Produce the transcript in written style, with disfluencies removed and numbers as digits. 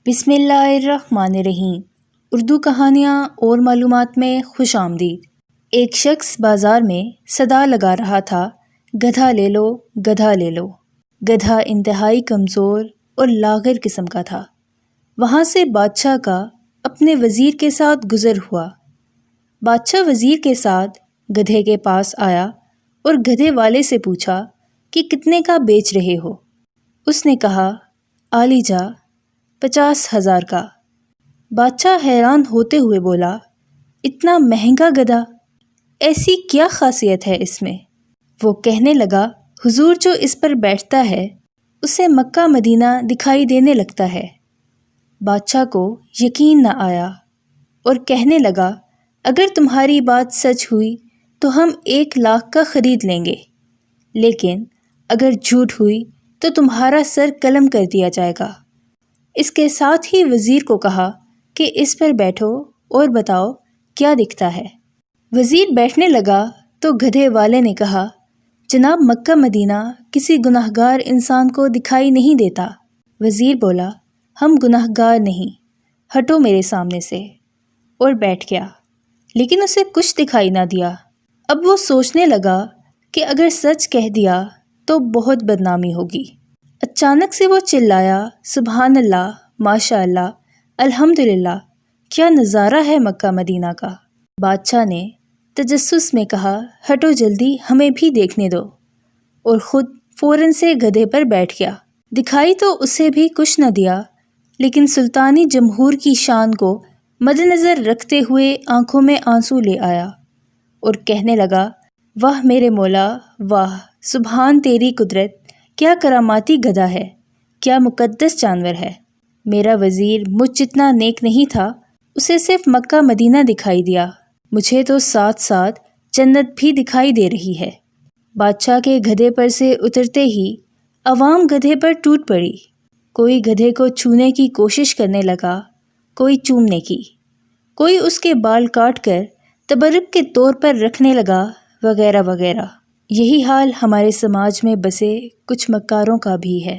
بسم اللہ الرحمن الرحیم۔ اردو کہانیاں اور معلومات میں خوش آمدید۔ ایک شخص بازار میں صدا لگا رہا تھا، گدھا لے لو، گدھا لے لو۔ گدھا انتہائی کمزور اور لاغر قسم کا تھا۔ وہاں سے بادشاہ کا اپنے وزیر کے ساتھ گزر ہوا۔ بادشاہ وزیر کے ساتھ گدھے کے پاس آیا اور گدھے والے سے پوچھا کہ کتنے کا بیچ رہے ہو؟ اس نے کہا، عالی جا 50,000 کا۔ بادشاہ حیران ہوتے ہوئے بولا، اتنا مہنگا گدھا، ایسی کیا خاصیت ہے اس میں؟ وہ کہنے لگا، حضور جو اس پر بیٹھتا ہے اسے مکہ مدینہ دکھائی دینے لگتا ہے۔ بادشاہ کو یقین نہ آیا اور کہنے لگا، اگر تمہاری بات سچ ہوئی تو ہم 1,00,000 کا خرید لیں گے، لیکن اگر جھوٹ ہوئی تو تمہارا سر قلم کر دیا جائے گا۔ اس کے ساتھ ہی وزیر کو کہا کہ اس پر بیٹھو اور بتاؤ کیا دکھتا ہے۔ وزیر بیٹھنے لگا تو گدھے والے نے کہا، جناب مکہ مدینہ کسی گناہگار انسان کو دکھائی نہیں دیتا۔ وزیر بولا، ہم گناہگار نہیں، ہٹو میرے سامنے سے، اور بیٹھ گیا۔ لیکن اسے کچھ دکھائی نہ دیا۔ اب وہ سوچنے لگا کہ اگر سچ کہہ دیا تو بہت بدنامی ہوگی۔ اچانک سے وہ چلایا، سبحان اللہ، ماشاء اللہ، الحمدللہ، کیا نظارہ ہے مکہ مدینہ کا۔ بادشاہ نے تجسس میں کہا، ہٹو جلدی، ہمیں بھی دیکھنے دو، اور خود فوراً سے گدھے پر بیٹھ گیا۔ دکھائی تو اسے بھی کچھ نہ دیا، لیکن سلطانی جمہور کی شان کو مد نظر رکھتے ہوئے آنکھوں میں آنسو لے آیا اور کہنے لگا، واہ میرے مولا، واہ، سبحان تیری قدرت، کیا کراماتی گدھا ہے، کیا مقدس جانور ہے۔ میرا وزیر مجھ جتنا نیک نہیں تھا، اسے صرف مکہ مدینہ دکھائی دیا، مجھے تو ساتھ ساتھ جنت بھی دکھائی دے رہی ہے۔ بادشاہ کے گدھے پر سے اترتے ہی عوام گدھے پر ٹوٹ پڑی۔ کوئی گدھے کو چھونے کی کوشش کرنے لگا، کوئی چومنے کی، کوئی اس کے بال کاٹ کر تبرک کے طور پر رکھنے لگا، وغیرہ وغیرہ۔ یہی حال ہمارے سماج میں بسے کچھ مکاروں کا بھی ہے۔